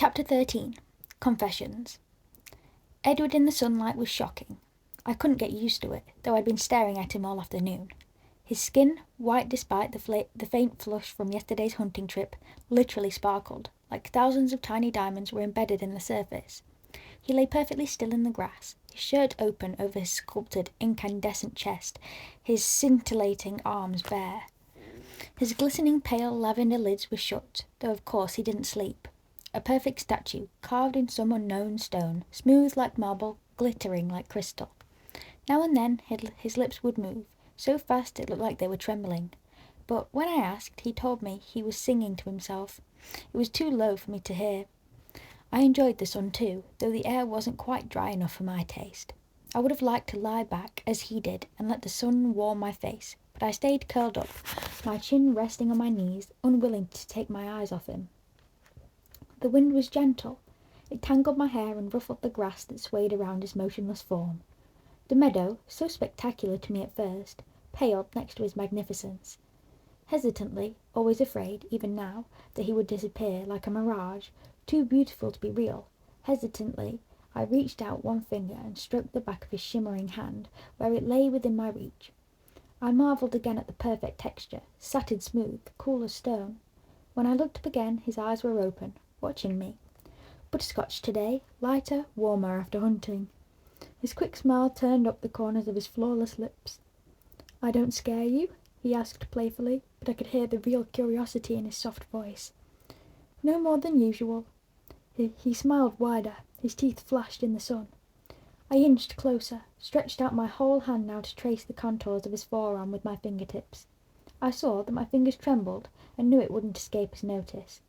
Chapter 13. Confessions. Edward in the sunlight was shocking. I couldn't get used to it, though I'd been staring at him all afternoon. His skin, white despite the faint flush from yesterday's hunting trip, literally sparkled, like thousands of tiny diamonds were embedded in the surface. He lay perfectly still in the grass, his shirt open over his sculpted, incandescent chest, his scintillating arms bare. His glistening pale lavender lids were shut, though of course he didn't sleep. A perfect statue, carved in some unknown stone, smooth like marble, glittering like crystal. Now and then his lips would move, so fast it looked like they were trembling. But when I asked, he told me he was singing to himself. It was too low for me to hear. I enjoyed the sun too, though the air wasn't quite dry enough for my taste. I would have liked to lie back, as he did, and let the sun warm my face, but I stayed curled up, my chin resting on my knees, unwilling to take my eyes off him. The wind was gentle. It tangled my hair and ruffled the grass that swayed around his motionless form. The meadow, so spectacular to me at first, paled next to his magnificence. Hesitantly, always afraid, even now, that he would disappear like a mirage, too beautiful to be real, hesitantly, I reached out one finger and stroked the back of his shimmering hand, where it lay within my reach. I marvelled again at the perfect texture, satin smooth, cool as stone. When I looked up again, his eyes were open, watching me. Butterscotch today, lighter, warmer after hunting. His quick smile turned up the corners of his flawless lips. "I don't scare you?" he asked playfully, but I could hear the real curiosity in his soft voice. "No more than usual." He smiled wider, his teeth flashed in the sun. I inched closer, stretched out my whole hand now to trace the contours of his forearm with my fingertips. I saw that my fingers trembled and knew it wouldn't escape his notice.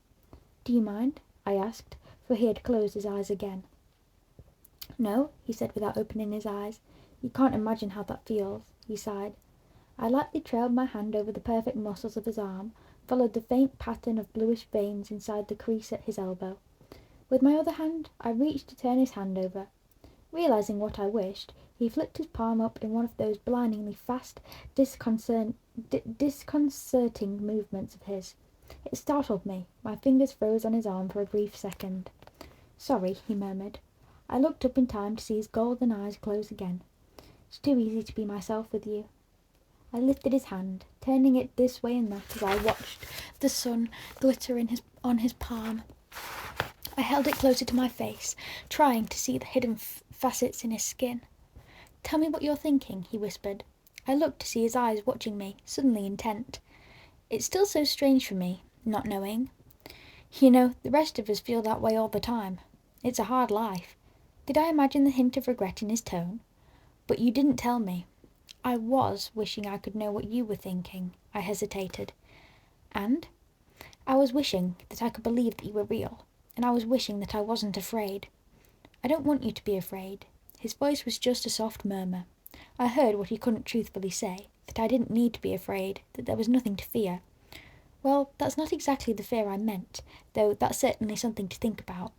"Do you mind?" I asked, for he had closed his eyes again. "No," he said without opening his eyes. "You can't imagine how that feels," he sighed. I lightly trailed my hand over the perfect muscles of his arm, followed the faint pattern of bluish veins inside the crease at his elbow. With my other hand, I reached to turn his hand over. Realizing what I wished, he flipped his palm up in one of those blindingly fast, disconcerting movements of his. It startled me. My fingers froze on his arm for a brief second. "Sorry," he murmured. I looked up in time to see his golden eyes close again. "It's too easy to be myself with you." I lifted his hand, turning it this way and that as I watched the sun glitter on his palm. I held it closer to my face, trying to see the hidden facets in his skin. "Tell me what you're thinking," he whispered. I looked to see his eyes watching me, suddenly intent. It's still so strange for me, not knowing. You know, the rest of us feel that way all the time. It's a hard life. Did I imagine the hint of regret in his tone? But you didn't tell me. I was wishing I could know what you were thinking. I hesitated. And? I was wishing that I could believe that you were real, and I was wishing that I wasn't afraid. I don't want you to be afraid. His voice was just a soft murmur. I heard what he couldn't truthfully say, that I didn't need to be afraid, that there was nothing to fear. Well, that's not exactly the fear I meant, though that's certainly something to think about.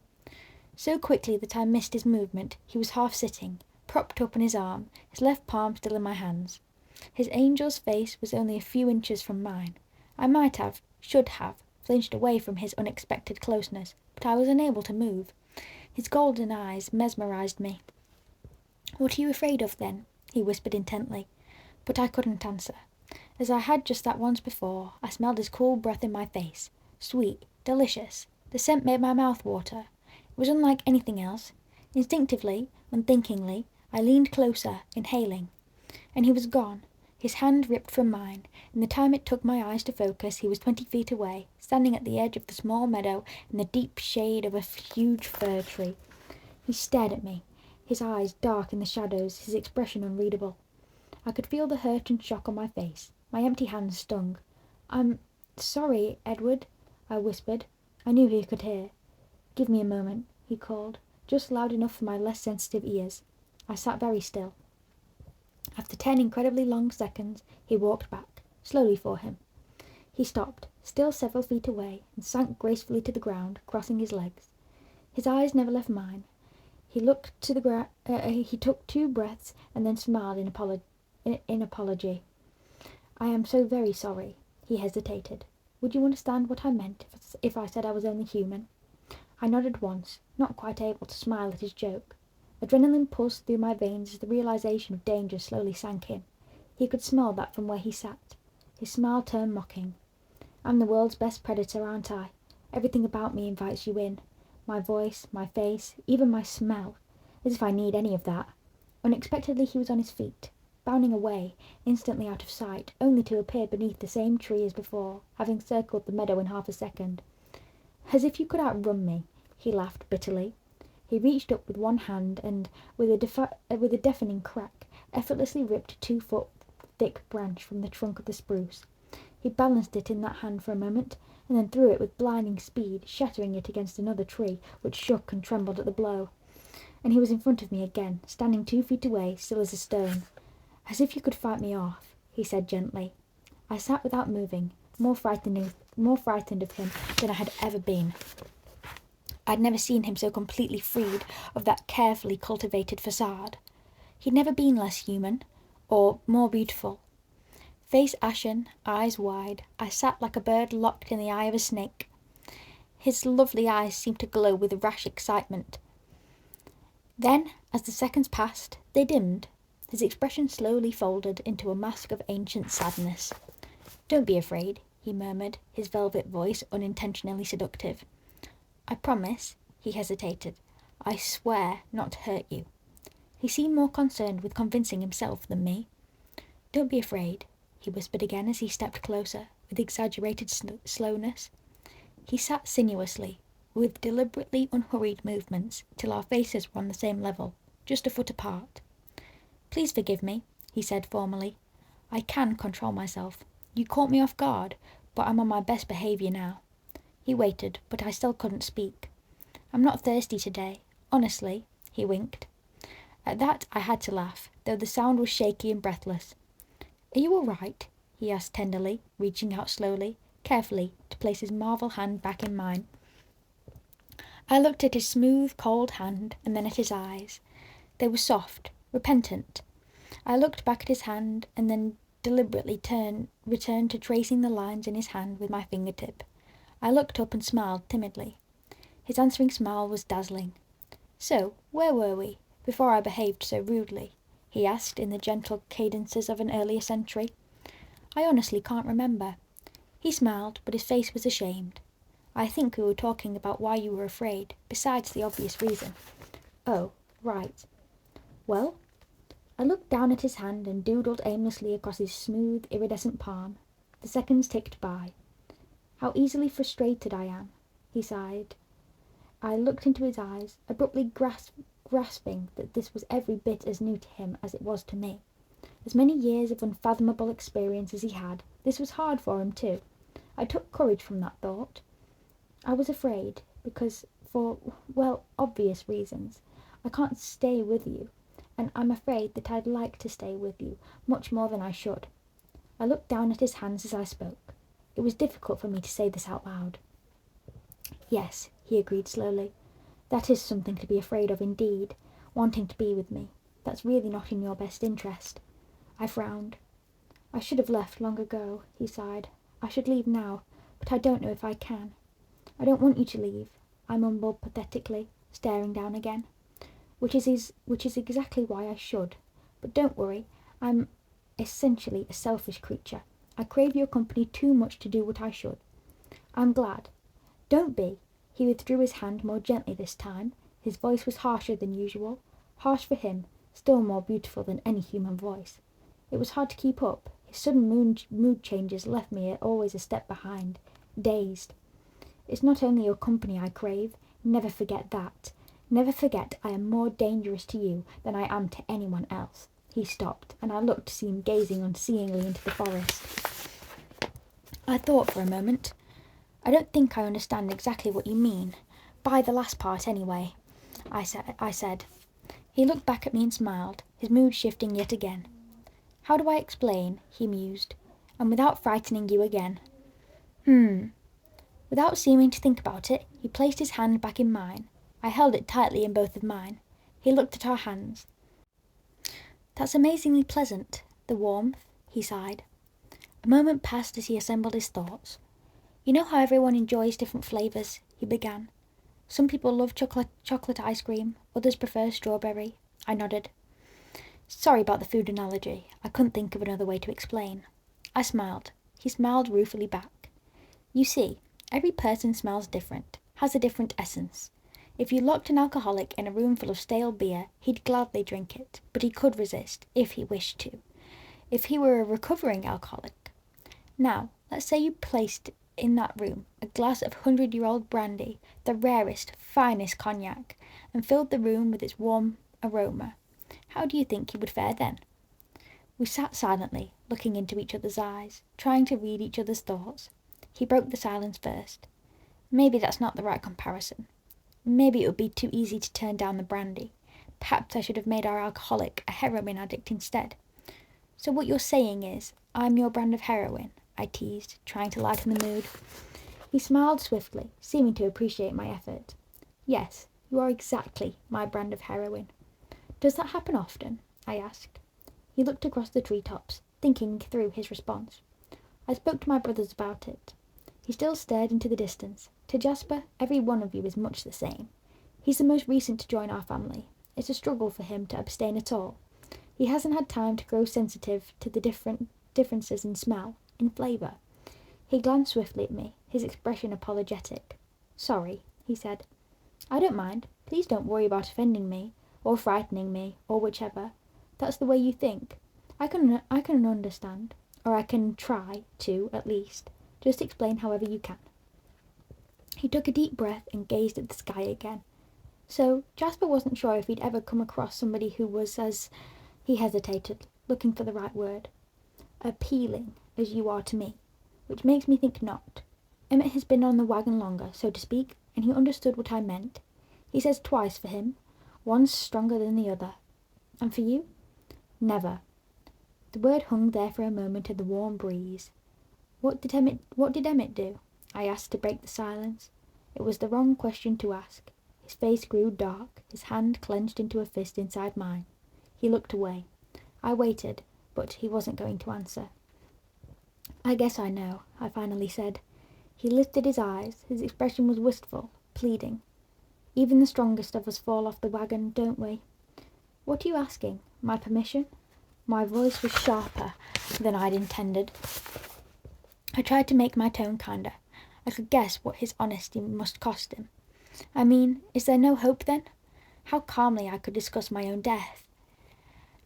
So quickly that I missed his movement, he was half sitting, propped up on his arm, his left palm still in my hands. His angel's face was only a few inches from mine. I might have, should have, flinched away from his unexpected closeness, but I was unable to move. His golden eyes mesmerized me. "What are you afraid of, then?" he whispered intently. But I couldn't answer. As I had just that once before, I smelled his cool breath in my face. Sweet, delicious. The scent made my mouth water. It was unlike anything else. Instinctively, unthinkingly, I leaned closer, inhaling. And he was gone. His hand ripped from mine. In the time it took my eyes to focus, he was 20 feet away, standing at the edge of the small meadow in the deep shade of a huge fir tree. He stared at me, his eyes dark in the shadows, his expression unreadable. I could feel the hurt and shock on my face. My empty hands stung. "I'm sorry, Edward," I whispered. I knew he could hear. "Give me a moment," he called, just loud enough for my less sensitive ears. I sat very still. After 10 incredibly long seconds, he walked back, slowly for him. He stopped, still several feet away, and sank gracefully to the ground, crossing his legs. His eyes never left mine. He looked to he took 2 breaths and then smiled in apology. "I am so very sorry." He hesitated. "Would you understand what I meant if I said I was only human?" I nodded once, not quite able to smile at his joke. Adrenaline pulsed through my veins as the realization of danger slowly sank in. He could smell that from where he sat. His smile turned mocking. I'm the world's best predator, aren't I? Everything about me invites you in. My voice, my face, even my smell. As if I need any of that. Unexpectedly he was on his feet, bounding away, instantly out of sight, only to appear beneath the same tree as before, having circled the meadow in half a second. As if you could outrun me, he laughed bitterly. He reached up with one hand and, with a deafening crack, effortlessly ripped a 2-foot thick branch from the trunk of the spruce. He balanced it in that hand for a moment, and then threw it with blinding speed, shattering it against another tree, which shook and trembled at the blow. And he was in front of me again, standing 2 feet away, still as a stone. As if you could fight me off, he said gently. I sat without moving, more frightened of him than I had ever been. I'd never seen him so completely freed of that carefully cultivated facade. He'd never been less human, or more beautiful. Face ashen, eyes wide, I sat like a bird locked in the eye of a snake. His lovely eyes seemed to glow with rash excitement. Then, as the seconds passed, they dimmed. His expression slowly folded into a mask of ancient sadness. Don't be afraid, he murmured, his velvet voice unintentionally seductive. I promise, he hesitated. I swear not to hurt you. He seemed more concerned with convincing himself than me. Don't be afraid, he whispered again as he stepped closer, with exaggerated slowness. He sat sinuously, with deliberately unhurried movements, till our faces were on the same level, just a foot apart. Please forgive me, he said formally. I can control myself. You caught me off guard, but I'm on my best behaviour now. He waited, but I still couldn't speak. I'm not thirsty today, honestly, he winked. At that I had to laugh, though the sound was shaky and breathless. Are you all right? He asked tenderly, reaching out slowly, carefully, to place his marvel hand back in mine. I looked at his smooth, cold hand, and then at his eyes. They were soft, repentant. I looked back at his hand, and then deliberately returned to tracing the lines in his hand with my fingertip. I looked up and smiled timidly. His answering smile was dazzling. So, where were we, before I behaved so rudely? He asked in the gentle cadences of an earlier century. I honestly can't remember. He smiled, but his face was ashamed. I think we were talking about why you were afraid, besides the obvious reason. Oh, right. Well? I looked down at his hand and doodled aimlessly across his smooth, iridescent palm. The seconds ticked by. How easily frustrated I am, he sighed. I looked into his eyes, abruptly grasping that this was every bit as new to him as it was to me. As many years of unfathomable experience as he had, this was hard for him too. I took courage from that thought. I was afraid, because, for, well, obvious reasons, I can't stay with you, and I'm afraid that I'd like to stay with you much more than I should. I looked down at his hands as I spoke. It was difficult for me to say this out loud. Yes, he agreed slowly. That is something to be afraid of indeed, wanting to be with me. That's really not in your best interest. I frowned. I should have left long ago, he sighed. I should leave now, but I don't know if I can. I don't want you to leave, I mumbled pathetically, staring down again. Which is exactly why I should. But don't worry, I'm essentially a selfish creature. I crave your company too much to do what I should. I'm glad. Don't be. He withdrew his hand more gently this time. His voice was harsher than usual. Harsh for him, still more beautiful than any human voice. It was hard to keep up. His sudden mood changes left me always a step behind, dazed. It's not only your company I crave. Never forget that. Never forget I am more dangerous to you than I am to anyone else. He stopped, and I looked to see him gazing unseeingly into the forest. I thought for a moment. I don't think I understand exactly what you mean. By the last part, anyway, I said. He looked back at me and smiled, his mood shifting yet again. How do I explain? He mused, and without frightening you again. Without seeming to think about it, he placed his hand back in mine. I held it tightly in both of mine. He looked at our hands. That's amazingly pleasant, the warmth, he sighed. A moment passed as he assembled his thoughts. You know how everyone enjoys different flavours, he began. Some people love chocolate ice cream, others prefer strawberry. I nodded. Sorry about the food analogy. I couldn't think of another way to explain. I smiled. He smiled ruefully back. You see, every person smells different, has a different essence. If you locked an alcoholic in a room full of stale beer, he'd gladly drink it, but he could resist, if he wished to. If he were a recovering alcoholic. Now, let's say you placed in that room a glass of 100-year-old brandy, the rarest, finest cognac, and filled the room with its warm aroma. How do you think he would fare then? We sat silently, looking into each other's eyes, trying to read each other's thoughts. He broke the silence first. Maybe that's not the right comparison. Maybe it would be too easy to turn down the brandy. Perhaps I should have made our alcoholic a heroin addict instead. So what you're saying is, I'm your brand of heroin, I teased, trying to lighten the mood. He smiled swiftly, seeming to appreciate my effort. Yes, you are exactly my brand of heroin. Does that happen often? I asked. He looked across the treetops, thinking through his response. I spoke to my brothers about it. He still stared into the distance. To Jasper, every one of you is much the same. He's the most recent to join our family. It's a struggle for him to abstain at all. He hasn't had time to grow sensitive to the differences in smell, in flavour. He glanced swiftly at me, his expression apologetic. Sorry, he said. I don't mind. Please don't worry about offending me, or frightening me, or whichever. That's the way you think. I can understand, or I can try to, at least. Just explain however you can. He took a deep breath and gazed at the sky again. So, Jasper wasn't sure if he'd ever come across somebody who was as... He hesitated, looking for the right word. Appealing, as you are to me. Which makes me think not. Emmett has been on the wagon longer, so to speak, and he understood what I meant. He says twice for him. One's stronger than the other. And for you? Never. The word hung there for a moment in the warm breeze. What did Emmett do? I asked to break the silence. It was the wrong question to ask. His face grew dark, his hand clenched into a fist inside mine. He looked away. I waited, but he wasn't going to answer. I guess I know, I finally said. He lifted his eyes. His expression was wistful, pleading. Even the strongest of us fall off the wagon, don't we? What are you asking? My permission? My voice was sharper than I'd intended. I tried to make my tone kinder. I could guess what his honesty must cost him. I mean, is there no hope then? How calmly I could discuss my own death.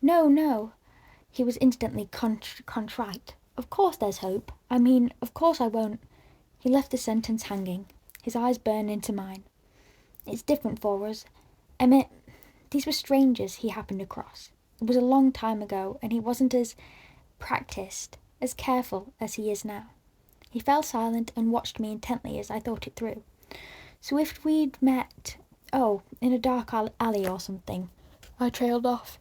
No, no. He was instantly contrite. Of course there's hope. I mean, of course I won't. He left the sentence hanging. His eyes burned into mine. It's different for us. Emmett, these were strangers he happened across. It was a long time ago, and he wasn't as practiced, as careful as he is now. He fell silent and watched me intently as I thought it through. So if we'd met, in a dark alley or something, I trailed off.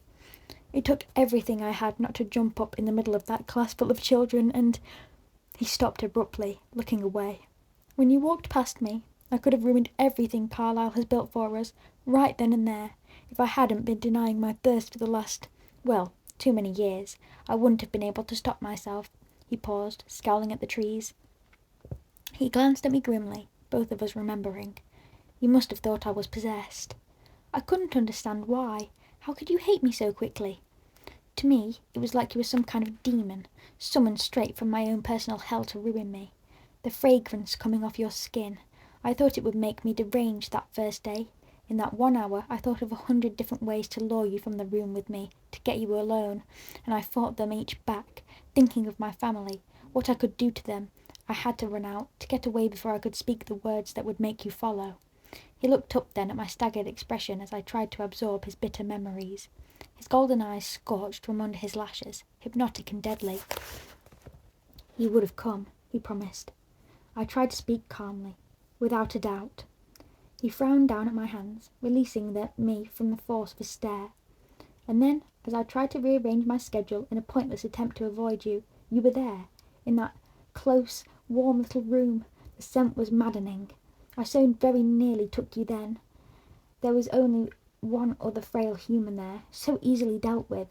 It took everything I had not to jump up in the middle of that class full of children, and... He stopped abruptly, looking away. When you walked past me, I could have ruined everything Carlisle has built for us, right then and there. If I hadn't been denying my thirst for the last, too many years, I wouldn't have been able to stop myself. He paused, scowling at the trees. He glanced at me grimly, both of us remembering. You must have thought I was possessed. I couldn't understand why. How could you hate me so quickly? To me, it was like you were some kind of demon, summoned straight from my own personal hell to ruin me. The fragrance coming off your skin. I thought it would make me deranged that first day. In that 1 hour, I thought of 100 different ways to lure you from the room with me, to get you alone, and I fought them each back, thinking of my family, what I could do to them. I had to run out, to get away before I could speak the words that would make you follow. He looked up then at my staggered expression as I tried to absorb his bitter memories. His golden eyes scorched from under his lashes, hypnotic and deadly. You would have come, he promised. I tried to speak calmly, without a doubt. He frowned down at my hands, releasing me from the force of his stare. And then, as I tried to rearrange my schedule in a pointless attempt to avoid you, you were there, in that close, warm little room. The scent was maddening. I so very nearly took you then. There was only one other frail human there, so easily dealt with.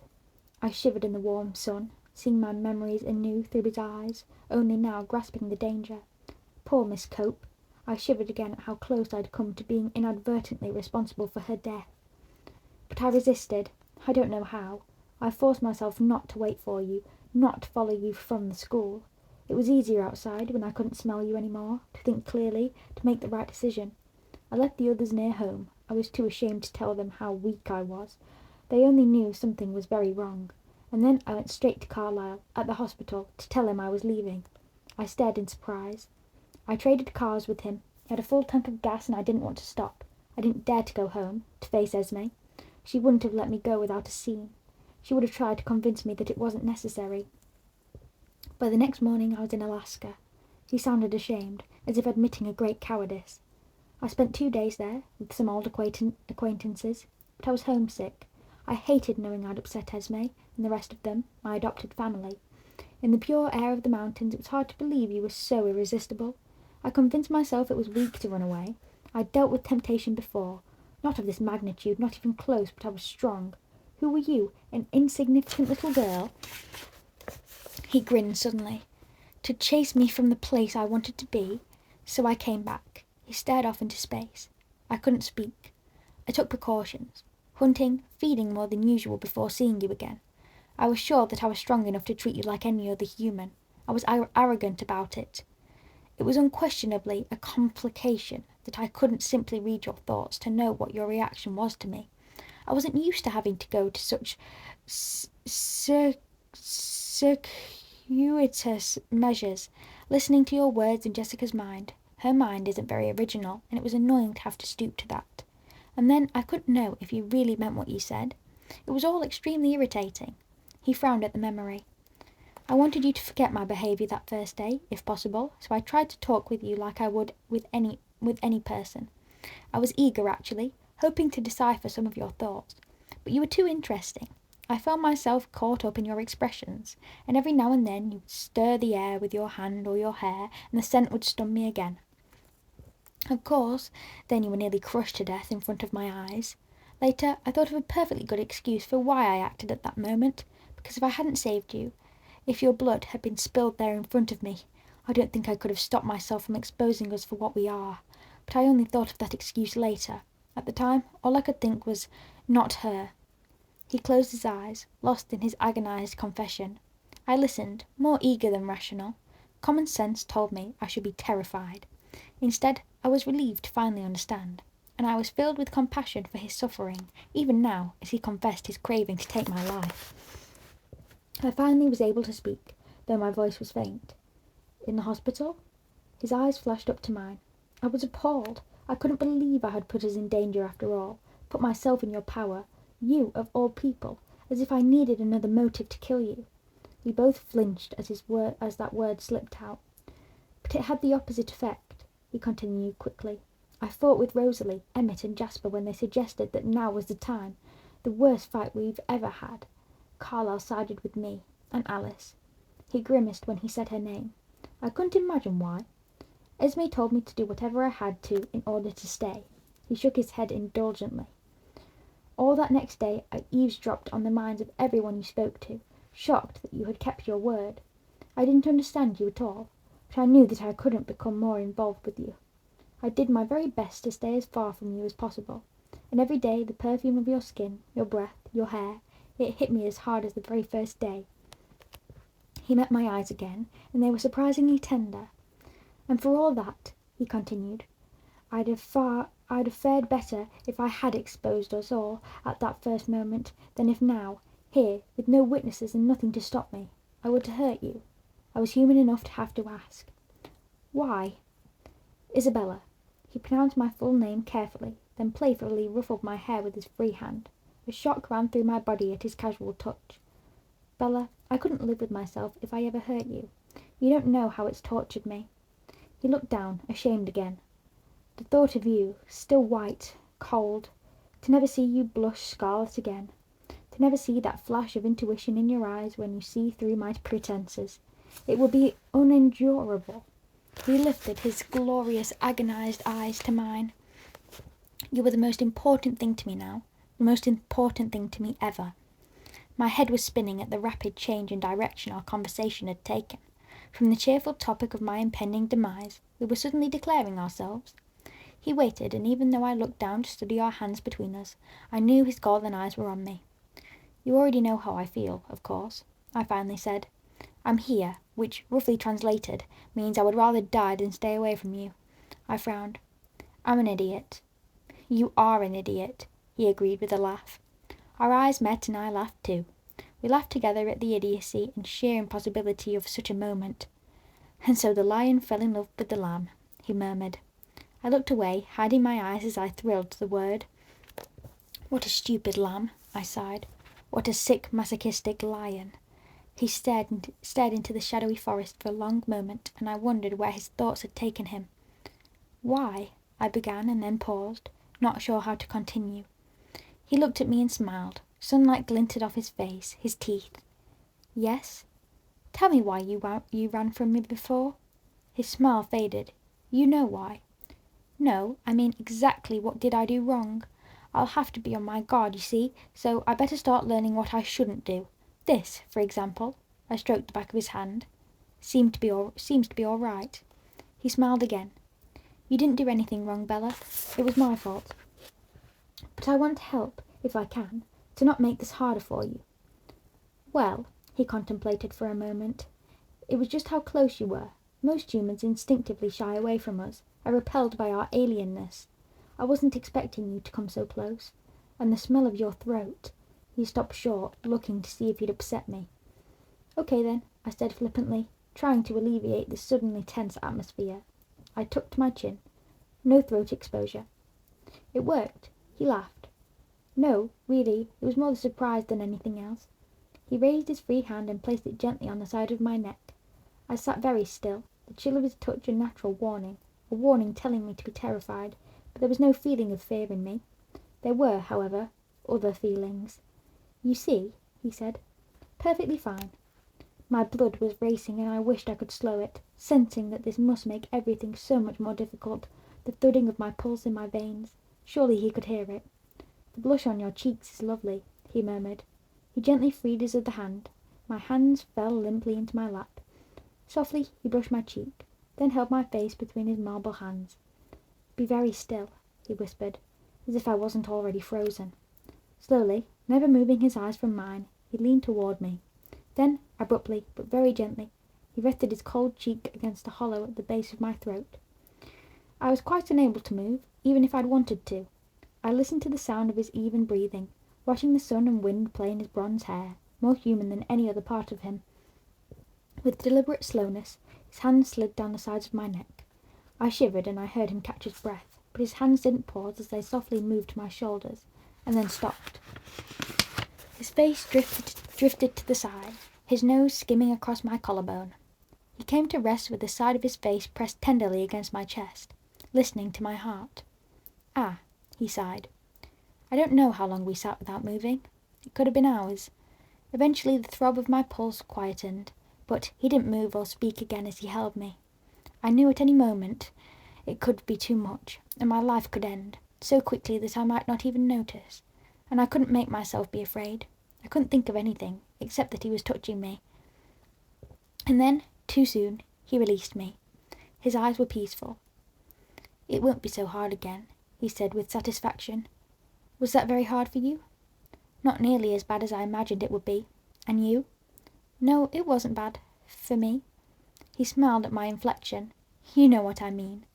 I shivered in the warm sun, seeing my memories anew through his eyes, only now grasping the danger. Poor Miss Cope. I shivered again at how close I'd come to being inadvertently responsible for her death. But I resisted. I don't know how. I forced myself not to wait for you, not to follow you from the school. It was easier outside, when I couldn't smell you any more, to think clearly, to make the right decision. I left the others near home. I was too ashamed to tell them how weak I was. They only knew something was very wrong. And then I went straight to Carlisle, at the hospital, to tell him I was leaving. I stared in surprise. I traded cars with him. He had a full tank of gas and I didn't want to stop. I didn't dare to go home, to face Esme. She wouldn't have let me go without a scene. She would have tried to convince me that it wasn't necessary. By the next morning I was in Alaska. She sounded ashamed, as if admitting a great cowardice. I spent 2 days there, with some old acquaintances, but I was homesick. I hated knowing I'd upset Esme, and the rest of them, my adopted family. In the pure air of the mountains it was hard to believe you were so irresistible. I convinced myself it was weak to run away. I'd dealt with temptation before. Not of this magnitude, not even close, but I was strong. Who were you, an insignificant little girl? He grinned suddenly. To chase me from the place I wanted to be, so I came back. He stared off into space. I couldn't speak. I took precautions. Hunting, feeding more than usual before seeing you again. I was sure that I was strong enough to treat you like any other human. I was arrogant about it. It was unquestionably a complication that I couldn't simply read your thoughts to know what your reaction was to me. I wasn't used to having to go to such circuitous measures, listening to your words in Jessica's mind. Her mind isn't very original, and it was annoying to have to stoop to that. And then I couldn't know if you really meant what you said. It was all extremely irritating. He frowned at the memory. I wanted you to forget my behaviour that first day, if possible, so I tried to talk with you like I would with any person. I was eager, actually, hoping to decipher some of your thoughts. But you were too interesting. I found myself caught up in your expressions, and every now and then you would stir the air with your hand or your hair, and the scent would stun me again. Of course, then you were nearly crushed to death in front of my eyes. Later, I thought of a perfectly good excuse for why I acted at that moment, because if I hadn't saved you, if your blood had been spilled there in front of me, I don't think I could have stopped myself from exposing us for what we are. But I only thought of that excuse later. At the time, all I could think was, not her. He closed his eyes, lost in his agonized confession. I listened, more eager than rational. Common sense told me I should be terrified. Instead, I was relieved to finally understand, and I was filled with compassion for his suffering, even now, as he confessed his craving to take my life. I finally was able to speak, though my voice was faint. In the hospital? His eyes flashed up to mine. I was appalled. I couldn't believe I had put us in danger after all, put myself in your power, you of all people, as if I needed another motive to kill you. We both flinched as that word slipped out. But it had the opposite effect, he continued quickly. I fought with Rosalie, Emmett and Jasper when they suggested that now was the time, the worst fight we've ever had. Carlisle sided with me, and Alice. He grimaced when he said her name. I couldn't imagine why. Esme told me to do whatever I had to in order to stay. He shook his head indulgently. All that next day I eavesdropped on the minds of everyone you spoke to, shocked that you had kept your word. I didn't understand you at all, but I knew that I couldn't become more involved with you. I did my very best to stay as far from you as possible, and every day the perfume of your skin, your breath, your hair, it hit me as hard as the very first day. He met my eyes again, and they were surprisingly tender. And for all that, he continued, I'd have fared better if I had exposed us all at that first moment than if now, here, with no witnesses and nothing to stop me, I were to hurt you. I was human enough to have to ask. Why? Isabella. He pronounced my full name carefully, then playfully ruffled my hair with his free hand. A shock ran through my body at his casual touch. Bella, I couldn't live with myself if I ever hurt you. You don't know how it's tortured me. He looked down, ashamed again. The thought of you, still white, cold, to never see you blush scarlet again, to never see that flash of intuition in your eyes when you see through my pretences, it will be unendurable. He lifted his glorious, agonized eyes to mine. You were the most important thing to me now, the most important thing to me ever. My head was spinning at the rapid change in direction our conversation had taken. From the cheerful topic of my impending demise, we were suddenly declaring ourselves. He waited, and even though I looked down to study our hands between us, I knew his golden eyes were on me. "You already know how I feel, of course," I finally said. "I'm here," which, roughly translated, means I would rather die than stay away from you. I frowned. "I'm an idiot." "You are an idiot," he agreed with a laugh. Our eyes met and I laughed too. We laughed together at the idiocy and sheer impossibility of such a moment. "And so the lion fell in love with the lamb," he murmured. I looked away, hiding my eyes as I thrilled to the word. "What a stupid lamb," I sighed. "What a sick, masochistic lion." He stared into the shadowy forest for a long moment, and I wondered where his thoughts had taken him. "Why?" I began, and then paused, not sure how to continue. He looked at me and smiled. Sunlight glinted off his face, his teeth. "Yes? Tell me why you ran from me before." His smile faded. "You know why." "No, I mean exactly what did I do wrong? I'll have to be on my guard, you see, so I better start learning what I shouldn't do. This, for example," I stroked the back of his hand, seems to be all right." He smiled again. "You didn't do anything wrong, Bella. It was my fault. But I want to help, if I can, to not make this harder for you." "Well," he contemplated for a moment, "it was just how close you were. Most humans instinctively shy away from us, are repelled by our alienness. I wasn't expecting you to come so close. And the smell of your throat—" He stopped short, looking to see if he'd upset me. "Okay then," I said flippantly, trying to alleviate the suddenly tense atmosphere. I tucked my chin. "No throat exposure." It worked. He laughed. "No, really, it was more the surprise than anything else." He raised his free hand and placed it gently on the side of my neck. I sat very still, the chill of his touch a natural warning, a warning telling me to be terrified, but there was no feeling of fear in me. There were, however, other feelings. "You see," he said, "perfectly fine." My blood was racing and I wished I could slow it, sensing that this must make everything so much more difficult, the thudding of my pulse in my veins. Surely he could hear it. "The blush on your cheeks is lovely," he murmured. He gently freed his other hand. My hands fell limply into my lap. Softly he brushed my cheek, then held my face between his marble hands. "Be very still," he whispered, as if I wasn't already frozen. Slowly, never moving his eyes from mine, he leaned toward me. Then, abruptly, but very gently, he rested his cold cheek against a hollow at the base of my throat. I was quite unable to move, even if I'd wanted to. I listened to the sound of his even breathing, watching the sun and wind play in his bronze hair, more human than any other part of him. With deliberate slowness, his hands slid down the sides of my neck. I shivered and I heard him catch his breath, but his hands didn't pause as they softly moved to my shoulders, and then stopped. His face drifted to the side, his nose skimming across my collarbone. He came to rest with the side of his face pressed tenderly against my chest, listening to my heart. "Ah," he sighed. I don't know how long we sat without moving. It could have been hours. Eventually the throb of my pulse quietened, but he didn't move or speak again as he held me. I knew at any moment it could be too much, and my life could end, so quickly that I might not even notice. And I couldn't make myself be afraid. I couldn't think of anything, except that he was touching me. And then, too soon, he released me. His eyes were peaceful. "It won't be so hard again," he said with satisfaction. "Was that very hard for you?" "Not nearly as bad as I imagined it would be. And you?" "No, it wasn't bad. For me." He smiled at my inflection. "You know what I mean."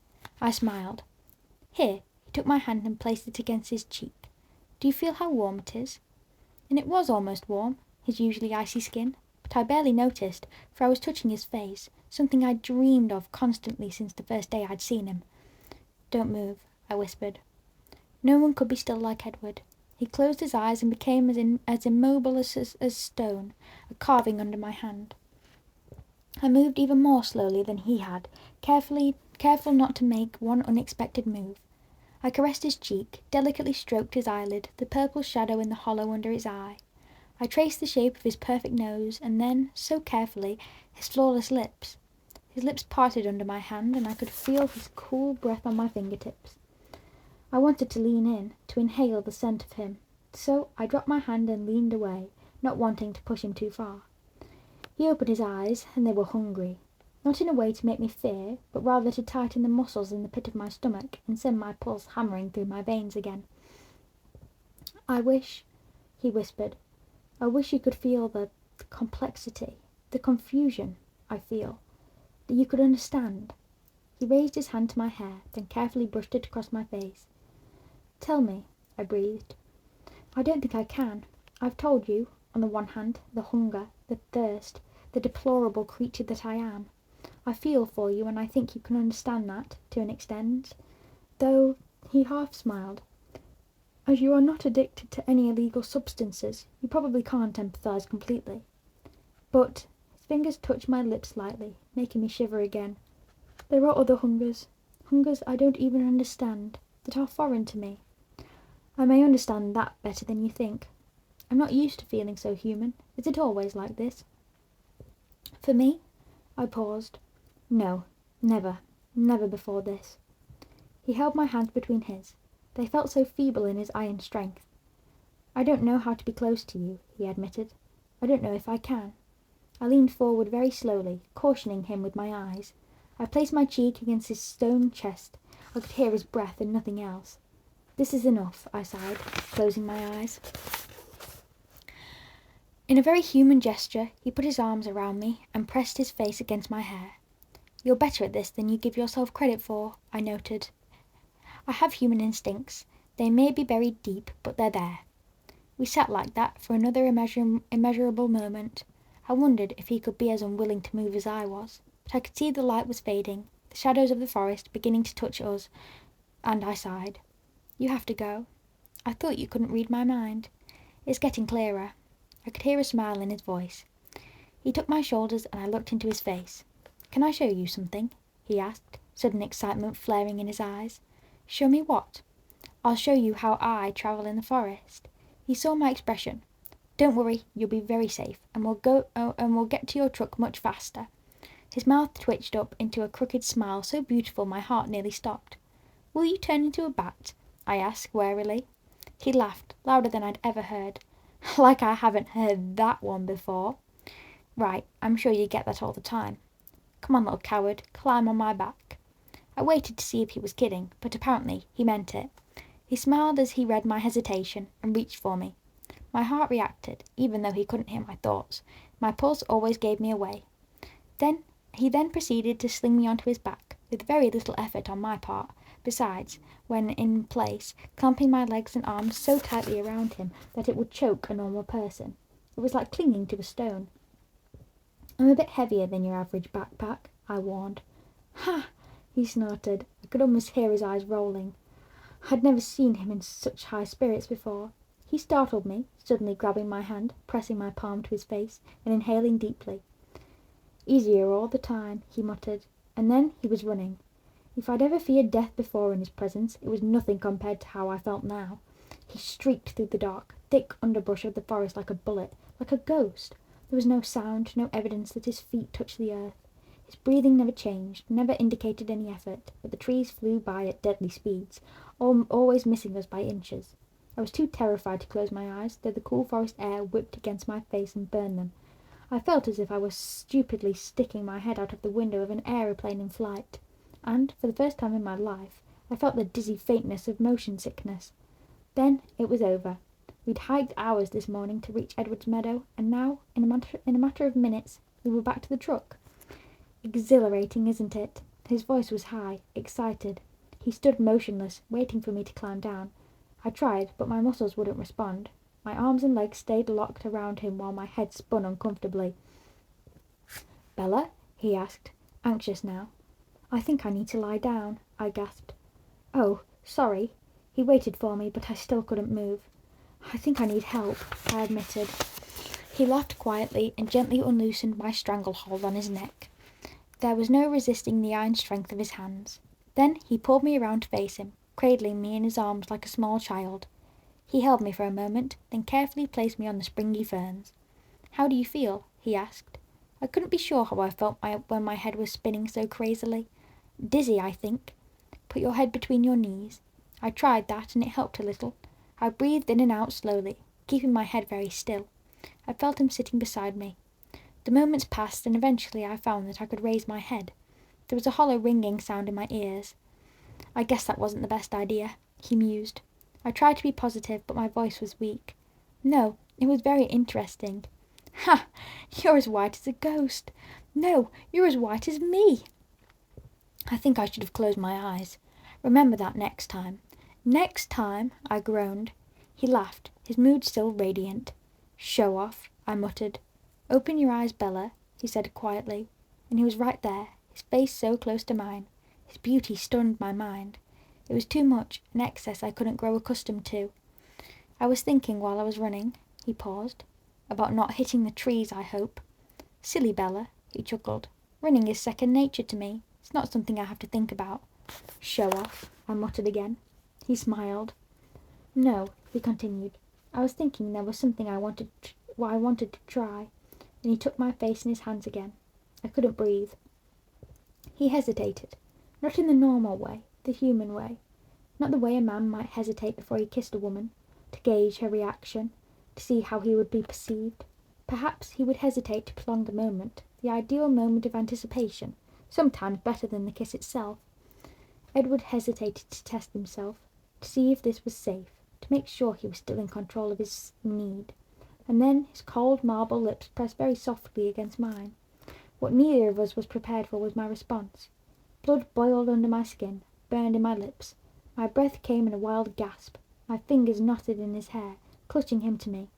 I smiled. "Here." He took my hand and placed it against his cheek. "Do you feel how warm it is?" And it was almost warm, his usually icy skin, but I barely noticed, for I was touching his face, something I'd dreamed of constantly since the first day I'd seen him. "Don't move," I whispered. No one could be still like Edward. He closed his eyes and became as immobile as stone, a carving under my hand. I moved even more slowly than he had, careful not to make one unexpected move. I caressed his cheek, delicately stroked his eyelid, the purple shadow in the hollow under his eye. I traced the shape of his perfect nose, and then, so carefully, his flawless lips. His lips parted under my hand, and I could feel his cool breath on my fingertips. I wanted to lean in, to inhale the scent of him, so I dropped my hand and leaned away, not wanting to push him too far. He opened his eyes, and they were hungry. not in a way to make me fear, but rather to tighten the muscles in the pit of my stomach and send my pulse hammering through my veins again. "I wish," he whispered, "I wish you could feel the complexity, the confusion I feel, that you could understand." He raised his hand to my hair, then carefully brushed it across my face. "Tell me," I breathed. "I don't think I can. I've told you, on the one hand, the hunger, the thirst, the deplorable creature that I am. I feel for you, and I think you can understand that, to an extent. Though," he half smiled, "as you are not addicted to any illegal substances, you probably can't empathise completely." But his fingers touched my lips lightly, making me shiver again. "There are other hungers I don't even understand, that are foreign to me. I may understand that better than you think. I'm not used to feeling so human. Is it always like this?" "For me?" I paused. "No, never before this." He held my hands between his. They felt so feeble in his iron strength. "I don't know how to be close to you," he admitted. "I don't know if I can." I leaned forward very slowly, cautioning him with my eyes. I placed my cheek against his stone chest. I could hear his breath and nothing else. "This is enough," I sighed, closing my eyes. In a very human gesture, he put his arms around me and pressed his face against my hair. "You're better at this than you give yourself credit for," I noted. "I have human instincts. They may be buried deep, but they're there." We sat like that for another immeasurable moment. I wondered if he could be as unwilling to move as I was, but I could see the light was fading, the shadows of the forest beginning to touch us, and I sighed. "You have to go. I thought you couldn't read my mind. It's getting clearer." I could hear a smile in his voice. He took my shoulders and I looked into his face. "Can I show you something?" he asked, sudden excitement flaring in his eyes. "Show me what?" "I'll show you how I travel in the forest." He saw my expression. "Don't worry, you'll be very safe, and we'll get to your truck much faster." His mouth twitched up into a crooked smile so beautiful my heart nearly stopped. "Will you turn into a bat?" I asked warily. He laughed, louder than I'd ever heard. "Like I haven't heard that one before." "Right, I'm sure you get that all the time." "Come on, little coward, climb on my back." I waited to see if he was kidding, but apparently he meant it. He smiled as he read my hesitation and reached for me. My heart reacted, even though he couldn't hear my thoughts. My pulse always gave me away. He then proceeded to sling me onto his back, with very little effort on my part, besides, when in place, clamping my legs and arms so tightly around him that it would choke a normal person. It was like clinging to a stone. "I'm a bit heavier than your average backpack," I warned. "Ha!" he snorted. I could almost hear his eyes rolling. I'd never seen him in such high spirits before. He startled me, suddenly grabbing my hand, pressing my palm to his face, and inhaling deeply. "Easier all the time," he muttered, and then he was running. If I'd ever feared death before in his presence, it was nothing compared to how I felt now. He streaked through the dark, thick underbrush of the forest like a bullet, like a ghost. There was no sound, no evidence that his feet touched the earth. His breathing never changed, never indicated any effort, but the trees flew by at deadly speeds, always missing us by inches. I was too terrified to close my eyes, though the cool forest air whipped against my face and burned them. I felt as if I was stupidly sticking my head out of the window of an aeroplane in flight. And, for the first time in my life, I felt the dizzy faintness of motion sickness. Then it was over. We'd hiked hours this morning to reach Edward's Meadow, and now, in a matter of minutes, we were back to the truck. Exhilarating, isn't it? His voice was high, excited. He stood motionless, waiting for me to climb down. I tried, but my muscles wouldn't respond. My arms and legs stayed locked around him while my head spun uncomfortably. "Bella?" he asked, anxious now. "I think I need to lie down," I gasped. "Oh, sorry." He waited for me, but I still couldn't move. "I think I need help," I admitted. He laughed quietly and gently unloosened my stranglehold on his neck. There was no resisting the iron strength of his hands. Then he pulled me around to face him, cradling me in his arms like a small child. He held me for a moment, then carefully placed me on the springy ferns. "How do you feel?" he asked. I couldn't be sure how I felt when my head was spinning so crazily. "Dizzy, I think." "Put your head between your knees." I tried that, and it helped a little. I breathed in and out slowly, keeping my head very still. I felt him sitting beside me. The moments passed, and eventually I found that I could raise my head. There was a hollow ringing sound in my ears. I guess that wasn't the best idea, he mused. I tried to be positive, but my voice was weak. No, it was very interesting. Ha! You're as white as a ghost. No, you're as white as me. I think I should have closed my eyes. Remember that next time. Next time, I groaned. He laughed, his mood still radiant. Show off, I muttered. Open your eyes, Bella, he said quietly. And he was right there, his face so close to mine. His beauty stunned my mind. It was too much, an excess I couldn't grow accustomed to. I was thinking while I was running, he paused, about not hitting the trees, I hope. Silly Bella, he chuckled. Running is second nature to me. It's not something I have to think about. Show off, I muttered again. He smiled. No, he continued. I was thinking there was something I wanted to try, and he took my face in his hands again. I couldn't breathe. He hesitated, not in the normal way, the human way, not the way a man might hesitate before he kissed a woman, to gauge her reaction, to see how he would be perceived. Perhaps he would hesitate to prolong the moment, the ideal moment of anticipation, sometimes better than the kiss itself. Edward hesitated to test himself, to see if this was safe, to make sure he was still in control of his need. And then his cold marble lips pressed very softly against mine. What neither of us was prepared for was my response. Blood boiled under my skin, burned in my lips. My breath came in a wild gasp. My fingers knotted in his hair, clutching him to me.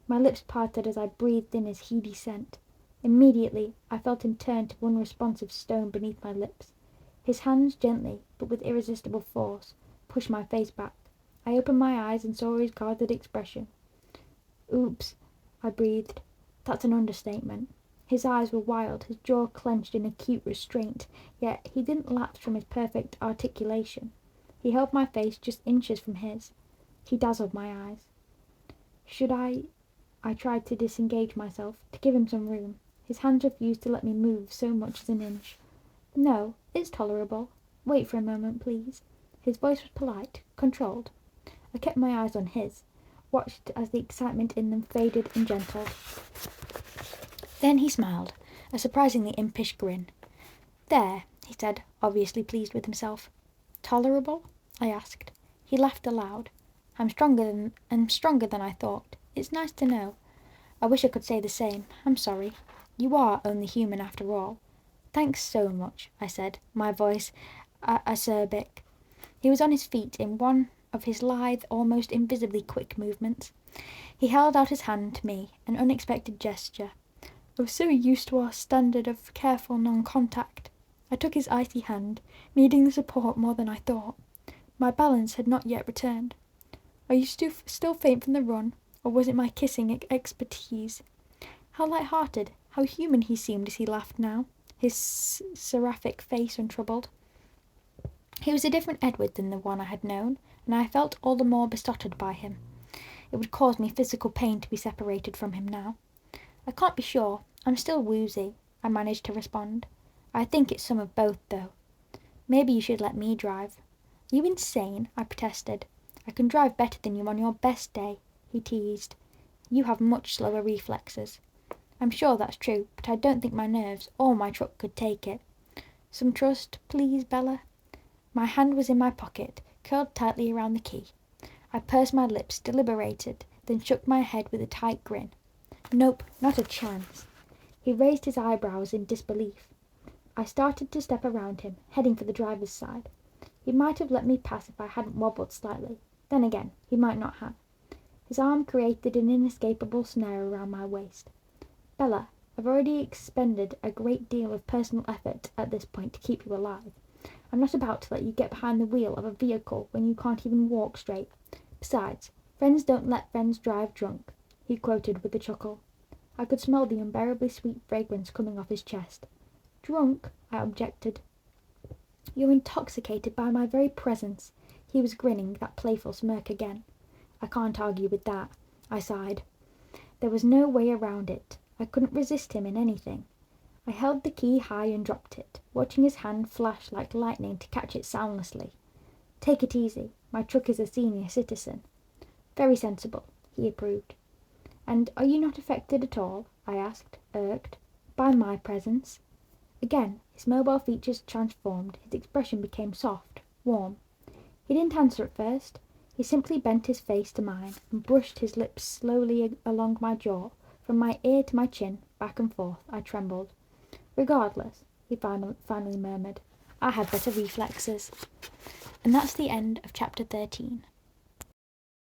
My lips parted as I breathed in his heady scent. Immediately I felt him turn to unresponsive stone beneath my lips. His hands gently, but with irresistible force, pushed my face back. I opened my eyes and saw his guarded expression. Oops, I breathed. That's an understatement. His eyes were wild, his jaw clenched in acute restraint, yet he didn't lapse from his perfect articulation. He held my face just inches from his. He dazzled my eyes. Should I tried to disengage myself, to give him some room. His hands refused to let me move so much as an inch. No, it's tolerable. Wait for a moment, please. His voice was polite, controlled. I kept my eyes on his, watched as the excitement in them faded and gentled. Then he smiled, a surprisingly impish grin. There, he said, obviously pleased with himself. Tolerable? I asked. He laughed aloud. I'm stronger than I thought. It's nice to know. I wish I could say the same. I'm sorry. You are only human after all. Thanks so much, I said, my voice acerbic. He was on his feet in one of his lithe, almost invisibly quick movements. He held out his hand to me, an unexpected gesture. I was so used to our standard of careful non-contact. I took his icy hand, needing the support more than I thought. My balance had not yet returned. Are you still faint from the run, or was it my kissing expertise? How light-hearted, how human he seemed as he laughed now, his seraphic face untroubled. He was a different Edward than the one I had known, and I felt all the more besotted by him. It would cause me physical pain to be separated from him now. I can't be sure. I'm still woozy, I managed to respond. I think it's some of both, though. Maybe you should let me drive. Are you insane? I protested. I can drive better than you on your best day, he teased. You have much slower reflexes. I'm sure that's true, but I don't think my nerves or my truck could take it. Some trust, please, Bella? My hand was in my pocket, curled tightly around the key. I pursed my lips, deliberated, then shook my head with a tight grin. Nope, not a chance. He raised his eyebrows in disbelief. I started to step around him, heading for the driver's side. He might have let me pass if I hadn't wobbled slightly. Then again, he might not have. His arm created an inescapable snare around my waist. Bella, I've already expended a great deal of personal effort at this point to keep you alive. I'm not about to let you get behind the wheel of a vehicle when you can't even walk straight. Besides, friends don't let friends drive drunk, he quoted with a chuckle. I could smell the unbearably sweet fragrance coming off his chest. Drunk? I objected. You're intoxicated by my very presence. He was grinning, that playful smirk again. I can't argue with that, I sighed. There was no way around it. I couldn't resist him in anything. I held the key high and dropped it, watching his hand flash like lightning to catch it soundlessly. Take it easy. My truck is a senior citizen. Very sensible, he approved. And are you not affected at all? I asked, irked. by my presence. Again, his mobile features transformed. His expression became soft, warm. He didn't answer at first. He simply bent his face to mine and brushed his lips slowly along my jaw, from my ear to my chin, back and forth. I trembled. Regardless, he finally murmured, I have better reflexes. And that's the end of chapter 13.